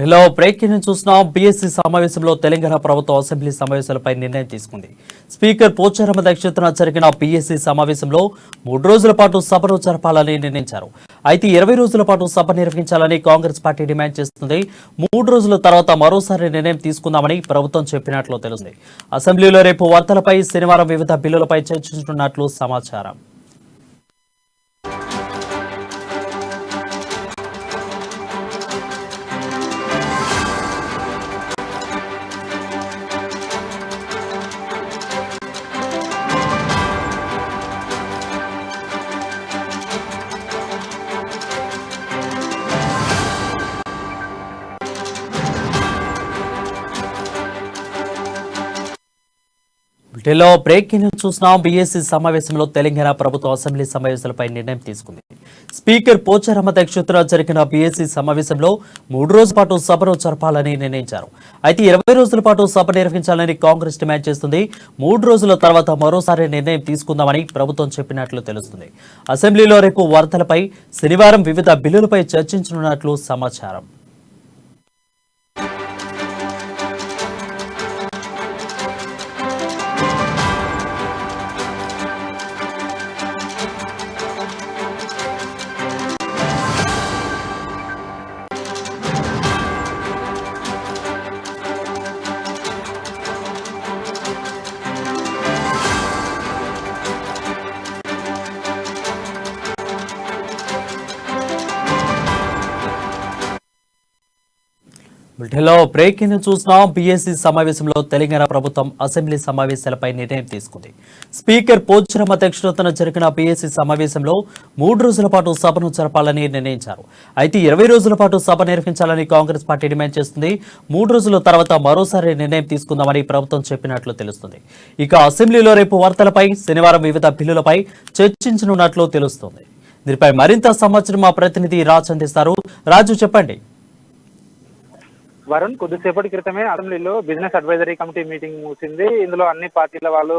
ఢిల్లో breaking చూసిన BSc సమావేశంలో తెలంగాణ ప్రభుత్వం అసెంబ్లీ సమావేశాలపై నిర్ణయం తీసుకుంది. స్పీకర్ పోచారం అధ్యక్షతన జరిగిన బీఎస్సీ సమావేశంలో 3 రోజుల పాటు సభను జరపాలని నిర్ణయించారు. అయితే 20 రోజుల పాటు సభ నిర్వహించాలని కాంగ్రెస్ పార్టీ డిమాండ్ చేస్తుంది. 3 రోజుల తర్వాత మరోసారి నిర్ణయం తీసుకుందామని ప్రభుత్వం చెప్పినట్లు తెలుస్తుంది. అసెంబ్లీలో రేపు వార్తలపై శనివారం వివిధ బిల్లులపై చర్చించనున్నట్లు సమాచారం. ఢిల్లో బ్రేకింగ్ చూసిన బీఎస్సీ సమావేశంలో తెలంగాణ ప్రభుత్వం అసెంబ్లీ సమావేశాలపై నిర్ణయం తీసుకుంది. స్పీకర్ పోచారం అధ్యక్షతన జరిగిన బీఎస్సీ సమావేశంలో 3 రోజుల పాటు సభను జరపాలని నిర్ణయించారు. అయితే 20 రోజుల పాటు సభ నిర్వహించాలని కాంగ్రెస్ డిమాండ్ చేస్తుంది. 3 రోజుల తర్వాత మరోసారి నిర్ణయం తీసుకుందామని ప్రభుత్వం చెప్పినట్లు తెలుస్తుంది. అసెంబ్లీలో రేపు వార్తలపై శనివారం వివిధ బిల్లులపై చర్చించనున్నట్లు సమాచారం. ఢిల్లో బ్రేకింగ్ చూసిన బీఎస్సీ సమావేశంలో తెలంగాణ ప్రభుత్వం అసెంబ్లీ సమావేశాలపై నిర్ణయం తీసుకుంది. స్పీకర్ పోచారం అధ్యక్షతన జరిగిన బీఎస్సీ సమావేశంలో 3 రోజుల పాటు సభను జరపాలని నిర్ణయించారు. అయితే 20 రోజుల పాటు సభ నిర్వహించాలని కాంగ్రెస్ పార్టీ డిమాండ్ చేస్తుంది. 3 రోజుల తర్వాత మరోసారి నిర్ణయం తీసుకుందామని ప్రభుత్వం చెప్పినట్లు తెలుస్తుంది. ఇక అసెంబ్లీలో రేపు వార్తలపై శనివారం వివిధ బిల్లులపై చర్చించనున్నట్లు తెలుస్తుంది. దీనిపై మరింత సమాచారం మా ప్రతినిధి రాజు అందిస్తారు. రాజు, చెప్పండి. వరుణ్, కొద్దిసేపటి క్రితమే అసెంబ్లీలో బిజినెస్ అడ్వైజరీ కమిటీ మీటింగ్ ముగిసింది. ఇందులో అన్ని పార్టీల వాళ్ళు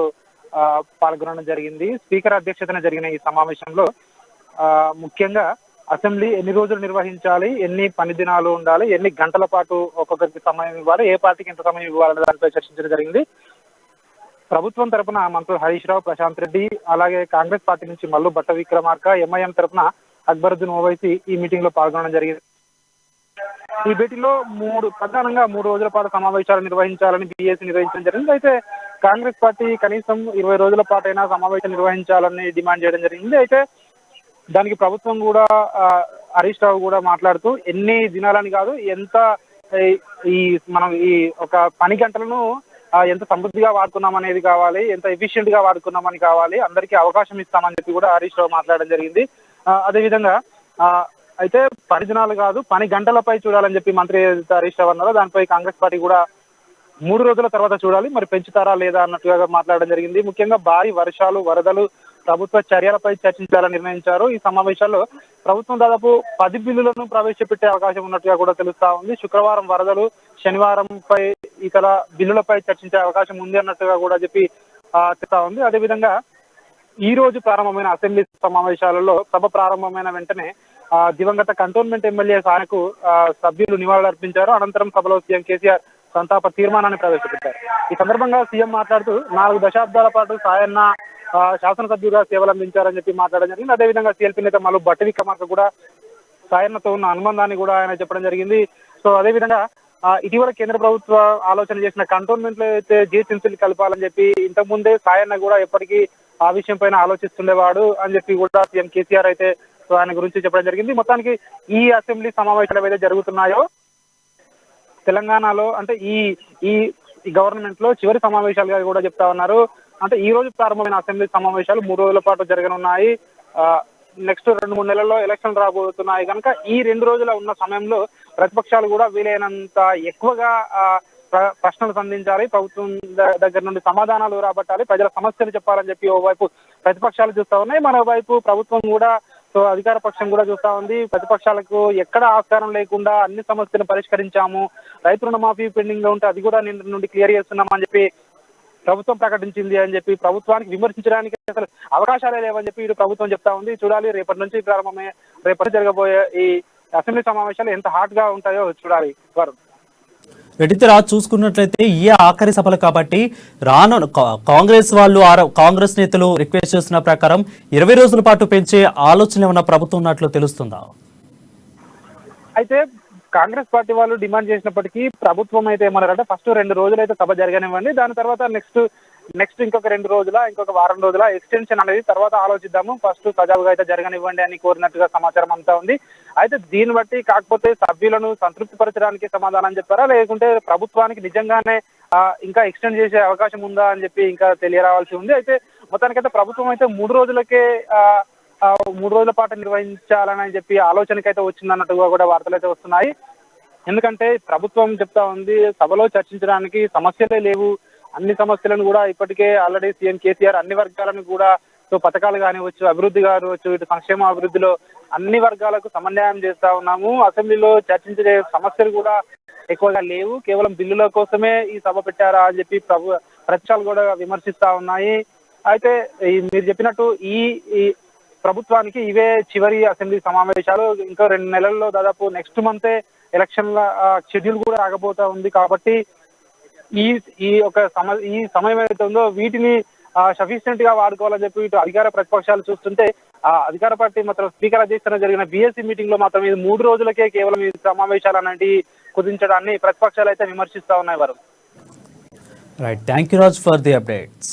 పాల్గొనడం జరిగింది. స్పీకర్ అధ్యక్షతన జరిగిన ఈ సమావేశంలో ముఖ్యంగా అసెంబ్లీ ఎన్ని రోజులు నిర్వహించాలి, ఎన్ని పని దినాలు ఉండాలి, ఎన్ని గంటల పాటు ఒక్కొక్కరికి సమయం ఇవ్వాలి, ఏ పార్టీకి ఎంత సమయం ఇవ్వాలనే దానిపై చర్చించడం జరిగింది. ప్రభుత్వం తరపున మంత్రులు హరీష్ రావు, ప్రశాంత్ రెడ్డి, అలాగే కాంగ్రెస్ పార్టీ నుంచి మల్లు భట్ట విక్రమార్క, ఎంఐఎం తరపున అక్బరుద్దీన్ ఓవైసీ ఈ మీటింగ్ లో పాల్గొనడం జరిగింది. ఈ భేటీలో ప్రధానంగా 3 రోజుల పాటు సమావేశాలు నిర్వహించాలని బీఎస్సీ నిర్వహించడం జరిగింది. అయితే కాంగ్రెస్ పార్టీ కనీసం 20 రోజుల పాటైనా సమావేశం నిర్వహించాలని డిమాండ్ చేయడం జరిగింది. అయితే దానికి ప్రభుత్వం కూడా హరీష్ రావు కూడా మాట్లాడుతూ ఎన్ని దినాలని కాదు, ఎంత మనం ఈ ఒక పని గంటలను ఎంత సమృద్ధిగా వాడుకున్నాం అనేది కావాలి, ఎంత ఎఫిషియెంట్ గా వాడుకున్నామని కావాలి, అందరికీ అవకాశం ఇస్తామని చెప్పి కూడా హరీష్ రావు మాట్లాడడం జరిగింది. అదేవిధంగా అయితే పని దినాలు కాదు, పని గంటలపై చూడాలని చెప్పి మంత్రి హరీష్ రావు అన్నారు. దానిపై కాంగ్రెస్ పార్టీ కూడా 3 రోజుల తర్వాత చూడాలి, మరి పెంచుతారా లేదా అన్నట్టుగా మాట్లాడడం జరిగింది. ముఖ్యంగా భారీ వర్షాలు, వరదలు, ప్రభుత్వ చర్యలపై చర్చించాలని నిర్ణయించారు. ఈ సమావేశాల్లో ప్రభుత్వం దాదాపు 10 బిల్లులను ప్రవేశపెట్టే అవకాశం ఉన్నట్టుగా కూడా తెలుస్తా ఉంది. శుక్రవారం వరదలు, శనివారంపై ఇతర బిల్లులపై చర్చించే అవకాశం ఉంది అన్నట్టుగా కూడా చెప్పి చెప్తా ఉంది. అదేవిధంగా ఈ రోజు ప్రారంభమైన అసెంబ్లీ సమావేశాలలో సభ ప్రారంభమైన వెంటనే దివంగత కంటోన్మెంట్ ఎమ్మెల్యే సాయకు సభ్యులు నివాళులర్పించారు. అనంతరం సభలో సీఎం కేసీఆర్ సంతాప తీర్మానాన్ని ప్రవేశపెట్టారు. ఈ సందర్భంగా సీఎం మాట్లాడుతూ 4 దశాబ్దాల పాటు సాయన్న శాసనసభ్యుగా సేవలందించారని చెప్పి మాట్లాడడం జరిగింది. అదేవిధంగా సీఎల్పీ నేత మల్లు భట్టి విక్రమార్క కూడా సాయన్నతో ఉన్న అనుబంధాన్ని కూడా ఆయన చెప్పడం జరిగింది. సో అదేవిధంగా ఇటీవల కేంద్ర ప్రభుత్వ ఆలోచన చేసిన కంటోన్మెంట్ లో అయితే జిహెచ్ఎంసీలు కలపాలని చెప్పి ఇంతకుముందే సాయన్న కూడా ఎప్పటికీ ఆ విషయం పైన ఆలోచిస్తుండేవాడు అని చెప్పి కూడా సీఎం కేసీఆర్ అయితే ఆయన గురించి చెప్పడం జరిగింది. మొత్తానికి ఈ అసెంబ్లీ సమావేశాలు ఏవైతే జరుగుతున్నాయో తెలంగాణలో, అంటే ఈ గవర్నమెంట్ లో చివరి సమావేశాలుగా కూడా చెప్తా ఉన్నారు. అంటే ఈ రోజు ప్రారంభమైన అసెంబ్లీ సమావేశాలు 3 రోజుల పాటు జరగనున్నాయి. నెక్స్ట్ 2-3 నెలల్లో ఎలక్షన్ రాబోతున్నాయి కనుక ఈ 2 రోజుల ఉన్న సమయంలో ప్రతిపక్షాలు కూడా వీలైనంత ఎక్కువగా ప్రశ్నలు సంధించాలి, ప్రభుత్వం దగ్గర నుండి సమాధానాలు రాబట్టాలి, ప్రజల సమస్యలు చెప్పాలని చెప్పి ఓవైపు ప్రతిపక్షాలు చూస్తా ఉన్నాయి, మరోవైపు ప్రభుత్వం కూడా అధికార పక్షం కూడా చూస్తా ఉంది. ప్రతిపక్షాలకు ఎక్కడ ఆస్కారం లేకుండా అన్ని సమస్యలను పరిష్కరించాము, రైతు రుణమాఫీ పెండింగ్ లో ఉంటే అది కూడా నిన్న నుండి క్లియర్ చేస్తున్నామని చెప్పి ప్రభుత్వం ప్రకటించింది అని చెప్పి ప్రభుత్వానికి విమర్శించడానికి అసలు అవకాశాలే లేవని చెప్పి ఇటు ప్రభుత్వం చెప్తా ఉంది. చూడాలి, రేపటి నుంచి జరగబోయే ఈ అసెంబ్లీ సమావేశాలు ఎంత హాట్ గా ఉంటాయో చూడాలి వరుణ్. రెడ్డితరా చూసుకున్నట్లయితే ఈ ఆఖరి సభలు కాబట్టి కాంగ్రెస్ వాళ్ళు కాంగ్రెస్ నేతలు రిక్వెస్ట్ చేస్తున్న ప్రకారం 20 రోజుల పాటు పెంచే ఆలోచన ఏమన్నా ప్రభుత్వం ఉన్నట్లు తెలుస్తుందా? అయితే కాంగ్రెస్ పార్టీ వాళ్ళు డిమాండ్ చేసినప్పటికీ ప్రభుత్వం అయితే ఏమన్నారంటే ఫస్ట్ 2 రోజులు అయితే సభ జరగనివ్వండి, దాని తర్వాత నెక్స్ట్ ఇంకొక 2 రోజుల ఇంకొక వారం రోజుల ఎక్స్టెన్షన్ అనేది తర్వాత ఆలోచిద్దాము, ఫస్ట్ సజావుగా అయితే జరగనివ్వండి అని కోరినట్టుగా సమాచారం అంతా ఉంది. అయితే దీన్ని బట్టి కాకపోతే సభ్యులను సంతృప్తి పరచడానికి సమాధానం చెప్పారా, లేకుంటే ప్రభుత్వానికి నిజంగానే ఇంకా ఎక్స్టెండ్ చేసే అవకాశం ఉందా అని చెప్పి ఇంకా తెలియరావాల్సి ఉంది. అయితే మొత్తానికైతే ప్రభుత్వం అయితే 3 రోజులకే 3 రోజుల పాటు నిర్వహించాలని చెప్పి ఆలోచనకైతే వచ్చిందన్నట్టుగా కూడా వార్తలు అయితే వస్తున్నాయి. ఎందుకంటే ప్రభుత్వం చెప్తా ఉంది సభలో చర్చించడానికి సమస్యలే లేవు, అన్ని సమస్యలను కూడా ఇప్పటికే ఆల్రెడీ సీఎం కేసీఆర్ అన్ని వర్గాలను కూడా పథకాలు కానివచ్చు, అభివృద్ధి కానివచ్చు, ఇటు సంక్షేమ అభివృద్ధిలో అన్ని వర్గాలకు సమన్వయం చేస్తా ఉన్నాము, అసెంబ్లీలో చర్చించే సమస్యలు కూడా ఎక్కువగా లేవు, కేవలం బిల్లుల కోసమే ఈ సభ పెట్టారా అని చెప్పి ప్రతిపక్షాలు కూడా విమర్శిస్తా ఉన్నాయి. అయితే మీరు చెప్పినట్టు ఈ ప్రభుత్వానికి ఇవే చివరి అసెంబ్లీ సమావేశాలు. ఇంకా 2 నెలల్లో దాదాపు నెక్స్ట్ మంతే ఎలక్షన్ల షెడ్యూల్ కూడా రాకపోతా ఉంది. కాబట్టి ఈ సమయం ఏదైతే ఉందో వీటిని సఫిషియెంట్ గా వాడుకోవాలని చెప్పి ఇటు అధికార ప్రతిపక్షాలు చూస్తుంటే, అధికార పార్టీ మాత్రం స్పీకర్ అధ్యక్షతన జరిగిన బీఎస్సీ మీటింగ్ లో మాత్రం ఇది 3 రోజులకే కేవలం ఈ సమావేశాలు అనేవి కుదించడాన్ని ప్రతిపక్షాలు అయితే విమర్శిస్తా ఉన్నాయి వారు. Right, thank you Raj for the updates.